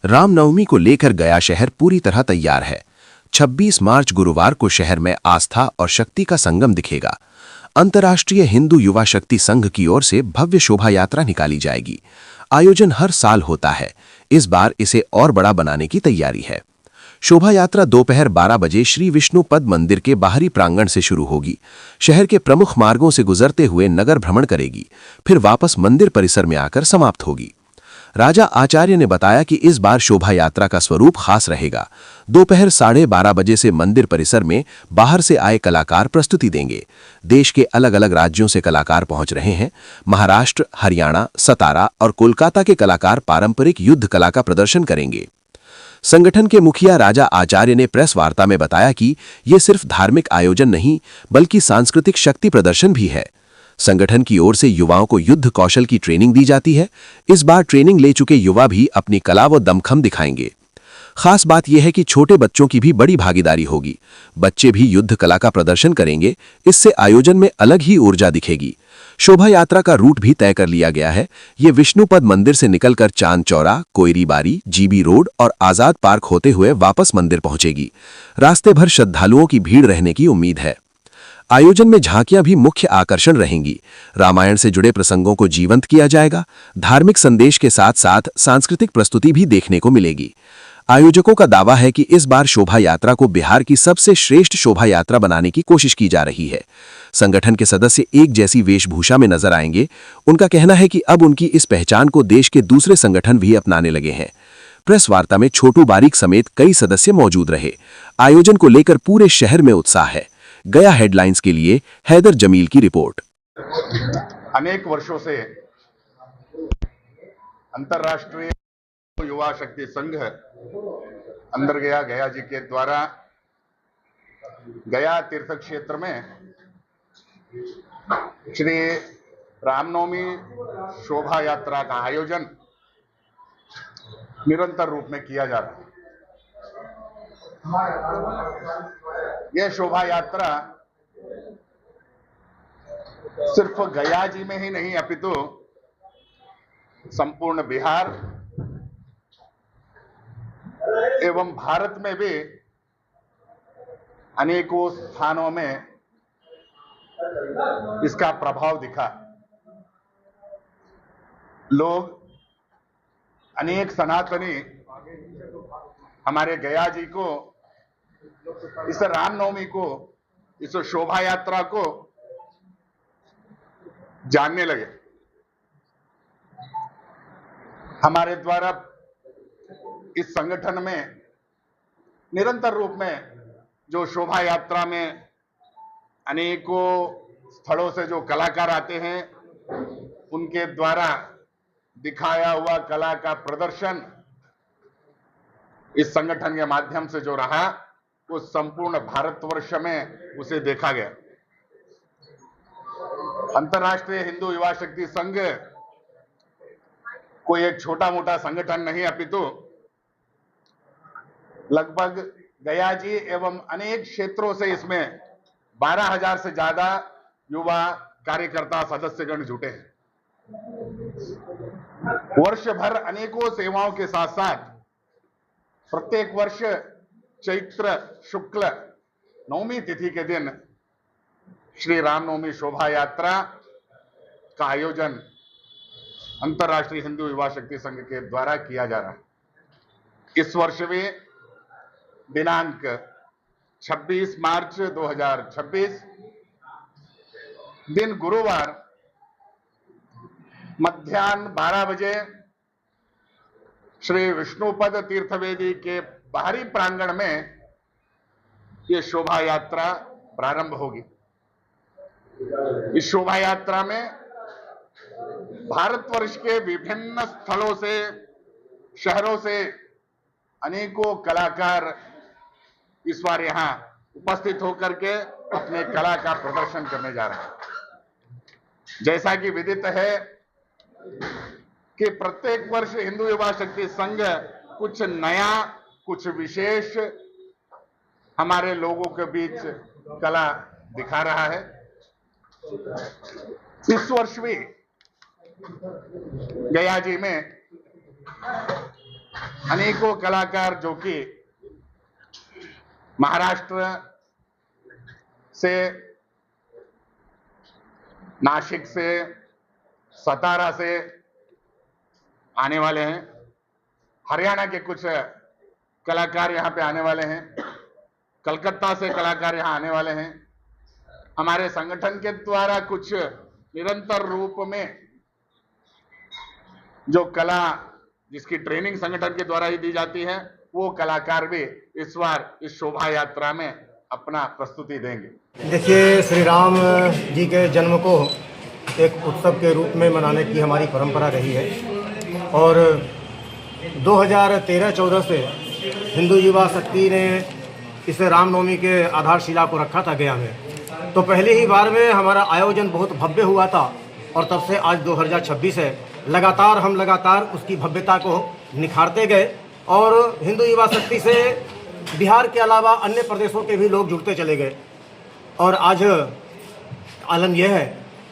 रामनवमी को लेकर गया शहर पूरी तरह तैयार है। 26 मार्च गुरुवार को शहर में आस्था और शक्ति का संगम दिखेगा। अंतर्राष्ट्रीय हिंदू युवा शक्ति संघ की ओर से भव्य शोभा यात्रा निकाली जाएगी। आयोजन हर साल होता है, इस बार इसे और बड़ा बनाने की तैयारी है। शोभा यात्रा दोपहर 12 बजे श्री विष्णु पद मंदिर के बाहरी प्रांगण से शुरू होगी। शहर के प्रमुख मार्गों से गुजरते हुए नगर भ्रमण करेगी, फिर वापस मंदिर परिसर में आकर समाप्त होगी। राजा आचार्य ने बताया कि इस बार शोभा यात्रा का स्वरूप खास रहेगा। दोपहर 12:30 बजे से मंदिर परिसर में बाहर से आए कलाकार प्रस्तुति देंगे। देश के अलग अलग राज्यों से कलाकार पहुंच रहे हैं। महाराष्ट्र, हरियाणा, सतारा और कोलकाता के कलाकार पारंपरिक युद्ध कला का प्रदर्शन करेंगे। संगठन के मुखिया राजा आचार्य ने प्रेस वार्ता में बताया कि ये सिर्फ धार्मिक आयोजन नहीं, बल्कि सांस्कृतिक शक्ति प्रदर्शन भी है। संगठन की ओर से युवाओं को युद्ध कौशल की ट्रेनिंग दी जाती है। इस बार ट्रेनिंग ले चुके युवा भी अपनी कला व दमखम दिखाएंगे। खास बात यह है कि छोटे बच्चों की भी बड़ी भागीदारी होगी। बच्चे भी युद्ध कला का प्रदर्शन करेंगे। इससे आयोजन में अलग ही ऊर्जा दिखेगी। शोभा यात्रा का रूट भी तय कर लिया गया है। ये विष्णुपद मंदिर से निकलकर चांद चौरा, कोयरी बारी, जीबी रोड और आजाद पार्क होते हुए वापस मंदिर पहुंचेगी। रास्ते भर श्रद्धालुओं की भीड़ रहने की उम्मीद है। आयोजन में झांकियां भी मुख्य आकर्षण रहेंगी। रामायण से जुड़े प्रसंगों को जीवंत किया जाएगा। धार्मिक संदेश के साथ साथ सांस्कृतिक प्रस्तुति भी देखने को मिलेगी। आयोजकों का दावा है कि इस बार शोभा यात्रा को बिहार की सबसे श्रेष्ठ शोभा यात्रा बनाने की कोशिश की जा रही है। संगठन के सदस्य एक जैसी वेशभूषा में नजर आएंगे। उनका कहना है कि अब उनकी इस पहचान को देश के दूसरे संगठन भी अपनाने लगे हैं। प्रेस वार्ता में छोटू बारीक समेत कई सदस्य मौजूद रहे। आयोजन को लेकर पूरे शहर में उत्साह है। गया हेडलाइंस के लिए हैदर जमील की रिपोर्ट। अनेक वर्षों से अंतर्राष्ट्रीय युवा शक्ति संघ अंदर गया जी के द्वारा गया तीर्थ क्षेत्र में श्री रामनवमी शोभा यात्रा का आयोजन निरंतर रूप में किया जा रहा है। यह शोभा यात्रा सिर्फ गया जी में ही नहीं अपितु संपूर्ण बिहार एवं भारत में भी अनेकों स्थानों में इसका प्रभाव दिखा। लोग, अनेक सनातनी हमारे गया जी को, इस रामनवमी को, इस शोभा यात्रा को जानने लगे। हमारे द्वारा इस संगठन में निरंतर रूप में जो शोभा यात्रा में अनेकों स्थलों से जो कलाकार आते हैं, उनके द्वारा दिखाया हुआ कला का प्रदर्शन इस संगठन के माध्यम से जो रहा, वो संपूर्ण भारतवर्ष में उसे देखा गया। अंतर्राष्ट्रीय हिंदू युवा शक्ति संघ कोई एक छोटा मोटा संगठन नहीं, अपितु लगभग गया जी एवं अनेक क्षेत्रों से इसमें 12,000 से ज्यादा युवा कार्यकर्ता सदस्यगण जुटे हैं। वर्ष भर अनेकों सेवाओं के साथ साथ प्रत्येक वर्ष चैत्र शुक्ल नवमी तिथि के दिन श्री रामनवमी शोभा यात्रा का आयोजन अंतर्राष्ट्रीय हिंदू युवा शक्ति संघ के द्वारा किया जा रहा है। इस वर्ष भी दिनांक 26 मार्च 2026 दिन गुरुवार मध्याह्न 12 बजे श्री विष्णुपद तीर्थवेदी के बाहरी प्रांगण में यह शोभा यात्रा प्रारंभ होगी। इस शोभा यात्रा में भारतवर्ष के विभिन्न स्थलों से, शहरों से अनेकों कलाकार इस बार यहां उपस्थित होकर के अपने कला का प्रदर्शन करने जा रहे हैं। जैसा कि विदित है कि प्रत्येक वर्ष हिंदू युवा शक्ति संघ कुछ नया, कुछ विशेष हमारे लोगों के बीच कला दिखा रहा है। इस वर्ष भी गया जी में अनेकों कलाकार जो कि महाराष्ट्र से, नासिक से, सतारा से आने वाले हैं, हरियाणा के कुछ कलाकार यहां पे आने वाले हैं, कलकत्ता से कलाकार यहां आने वाले हैं। हमारे संगठन के द्वारा कुछ निरंतर रूप में जो कला जिसकी ट्रेनिंग संगठन के द्वारा ही दी जाती है, वो कलाकार भी इस बार इस शोभा यात्रा में अपना प्रस्तुति देंगे। देखिए, श्री राम जी के जन्म को एक उत्सव के रूप में मनाने की हमारी परंपरा रही है और 2013-14 से हिंदू युवा शक्ति ने इस रामनवमी के आधारशिला को रखा था गया में। तो पहली ही बार में हमारा आयोजन बहुत भव्य हुआ था और तब से आज 2026 है, लगातार उसकी भव्यता को निखारते गए और हिंदू युवा शक्ति से बिहार के अलावा अन्य प्रदेशों के भी लोग जुड़ते चले गए। और आज आलम यह है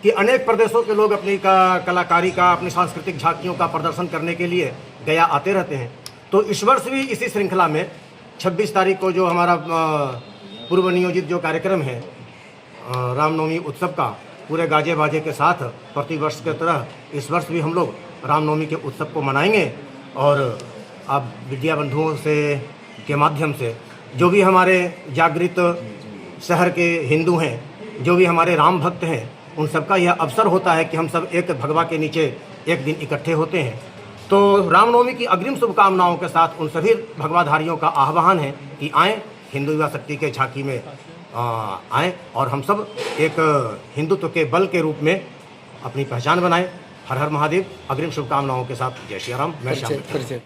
कि अनेक प्रदेशों के लोग अपनी कलाकारी का, अपनी सांस्कृतिक झांकियों का प्रदर्शन करने के लिए गया आते रहते हैं। तो इस वर्ष भी इसी श्रृंखला में 26 तारीख को जो हमारा पूर्व नियोजित जो कार्यक्रम है रामनवमी उत्सव का, पूरे गाजे बाजे के साथ प्रतिवर्ष की तरह इस वर्ष भी हम लोग रामनवमी के उत्सव को मनाएंगे। और अब विद्या बंधुओं से के माध्यम से जो भी हमारे जागृत शहर के हिंदू हैं, जो भी हमारे राम भक्त हैं, उन सबका यह अवसर होता है कि हम सब एक भगवा के नीचे एक दिन इकट्ठे होते हैं। तो रामनवमी की अग्रिम शुभकामनाओं के साथ उन सभी भगवाधारियों का आह्वान है कि आएँ, हिंदू युवा शक्ति के झांकी में आएँ और हम सब एक हिंदुत्व के बल के रूप में अपनी पहचान बनाएं। हर हर महादेव। अग्रिम शुभकामनाओं के साथ जय श्री राम। मैं श्याम।